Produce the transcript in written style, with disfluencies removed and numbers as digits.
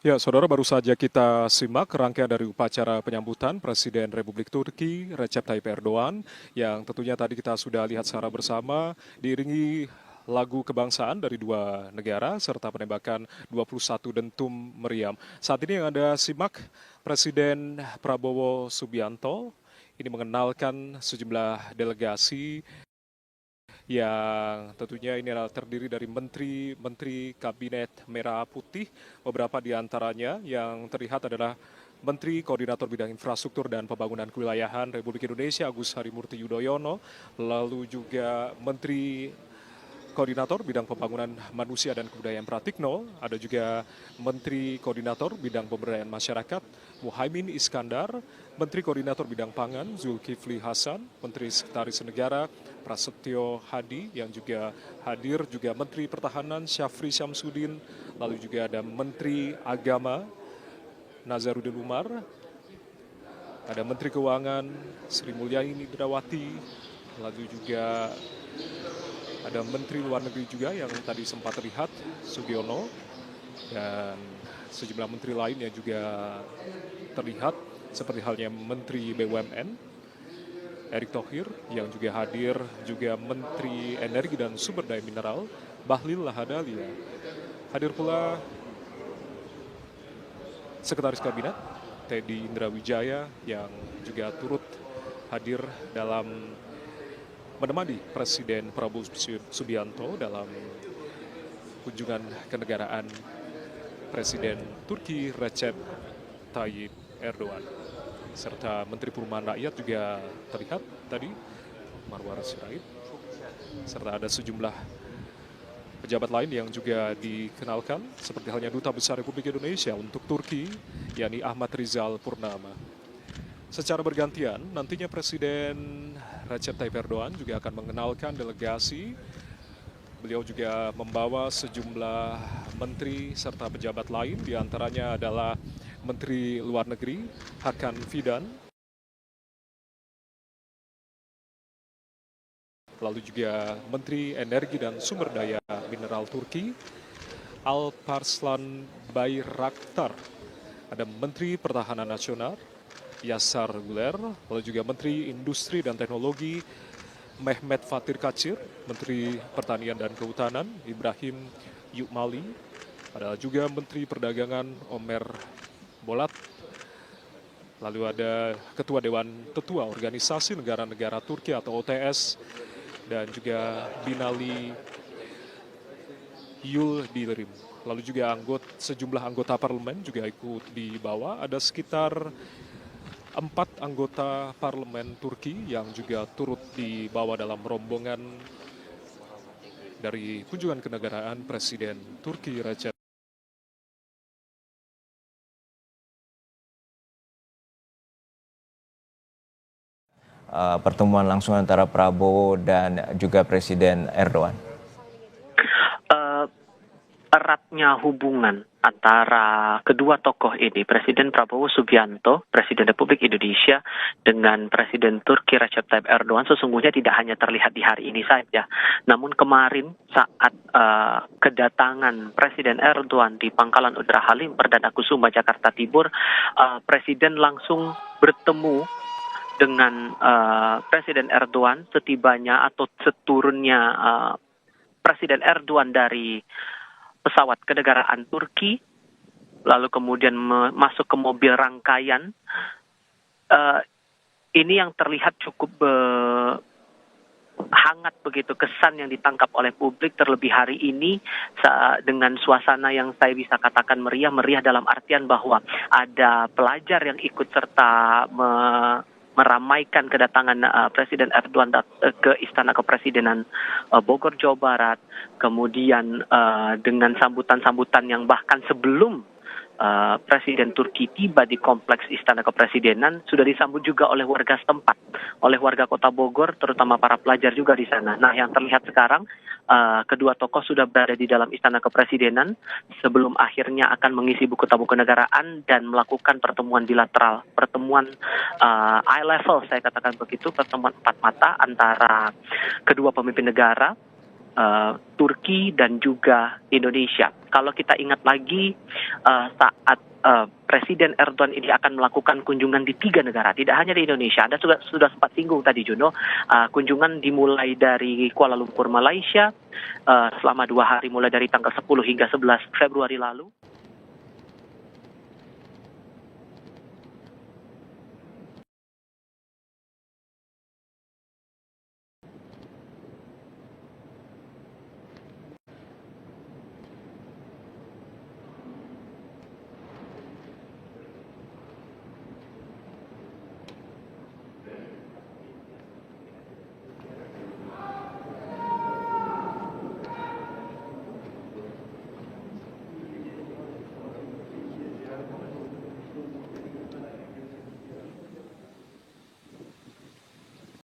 Ya, saudara, baru saja kita simak rangkaian dari upacara penyambutan Presiden Republik Turki Recep Tayyip Erdogan yang tentunya tadi kita sudah lihat secara bersama diiringi lagu kebangsaan dari dua negara serta penembakan 21 dentum meriam. Saat ini yang Anda simak Presiden Prabowo Subianto ini mengenalkan sejumlah delegasi yang tentunya ini adalah terdiri dari menteri-menteri Kabinet Merah Putih. Beberapa di antaranya yang terlihat adalah Menteri Koordinator Bidang Infrastruktur dan Pembangunan Kewilayahan Republik Indonesia Agus Harimurti Yudhoyono, lalu juga Menteri Koordinator Bidang Pembangunan Manusia dan Kebudayaan Pratikno, ada juga Menteri Koordinator Bidang Pemberdayaan Masyarakat Muhaimin Iskandar, Menteri Koordinator Bidang Pangan Zulkifli Hasan, Menteri Sekretaris Negara Prasetyo Hadi yang juga hadir, juga Menteri Pertahanan Syafri Syamsuddin, lalu juga ada Menteri Agama Nazarudin Umar, ada Menteri Keuangan Sri Mulyani Indrawati, lalu juga ada Menteri Luar Negeri juga yang tadi sempat terlihat, Sugiono, dan sejumlah menteri lain yang juga terlihat, seperti halnya Menteri BUMN, Erick Thohir, yang juga hadir, juga Menteri Energi dan Sumber Daya Mineral, Bahlil Lahadalia. Hadir pula Sekretaris Kabinet, Teddy Indrawijaya, yang juga turut hadir dalam menemani Presiden Prabowo Subianto dalam kunjungan kenegaraan Presiden Turki Recep Tayyip Erdogan. Serta Menteri Perumahan Rakyat juga terlihat tadi, Marwar Sirait. Serta ada sejumlah pejabat lain yang juga dikenalkan, seperti halnya Duta Besar Republik Indonesia untuk Turki, yakni Ahmad Rizal Purnama. Secara bergantian, nantinya Presiden Recep Tayyip Erdogan juga akan mengenalkan delegasi. Beliau juga membawa sejumlah menteri serta pejabat lain, diantaranya adalah Menteri Luar Negeri Hakan Fidan, lalu juga Menteri Energi dan Sumber Daya Mineral Turki Alparslan Bayraktar, ada Menteri Pertahanan Nasional Yasar Guler, lalu juga Menteri Industri dan Teknologi Mehmet Fatir Kacir, Menteri Pertanian dan Kehutanan Ibrahim Yukmali, ada juga Menteri Perdagangan Omer Bolat, lalu ada Ketua Dewan Tetua Organisasi Negara-Negara Turki atau OTS, dan juga Binali Yul Dilerim. Lalu juga sejumlah anggota parlemen juga ikut dibawa, ada sekitar 4 anggota parlemen Turki yang juga turut dibawa dalam rombongan dari kunjungan kenegaraan Presiden Turki Recep. Pertemuan langsung antara Prabowo dan juga Presiden Erdogan? Eh, Eratnya hubungan antara kedua tokoh ini, Presiden Prabowo Subianto, Presiden Republik Indonesia, dengan Presiden Turki Recep Tayyip Erdogan sesungguhnya tidak hanya terlihat di hari ini saja. Namun kemarin saat kedatangan Presiden Erdogan di Pangkalan Udara Halim Perdana Kusuma Jakarta Timur, Presiden langsung bertemu dengan Presiden Erdogan setibanya atau seturunnya Presiden Erdogan dari pesawat kenegaraan Turki, lalu kemudian masuk ke mobil rangkaian. Ini yang terlihat cukup hangat begitu kesan yang ditangkap oleh publik, terlebih hari ini dengan suasana yang saya bisa katakan meriah dalam artian bahwa ada pelajar yang ikut serta meramaikan kedatangan Presiden Erdogan ke Istana Kepresidenan Bogor, Jawa Barat. Kemudian dengan sambutan-sambutan yang bahkan sebelum Presiden Turki tiba di kompleks Istana Kepresidenan sudah disambut juga oleh warga setempat, oleh warga Kota Bogor, terutama para pelajar juga di sana. Nah, yang terlihat sekarang kedua tokoh sudah berada di dalam Istana Kepresidenan sebelum akhirnya akan mengisi buku tamu kenegaraan dan melakukan pertemuan bilateral, pertemuan eye level, saya katakan begitu, pertemuan empat mata antara kedua pemimpin negara, Turki dan juga Indonesia. Kalau kita ingat lagi saat Presiden Erdogan ini akan melakukan kunjungan di 3 negara, tidak hanya di Indonesia. Anda sudah sempat singgung tadi, Juno. Kunjungan dimulai dari Kuala Lumpur, Malaysia, selama 2 hari mulai dari tanggal 10 hingga 11 Februari lalu.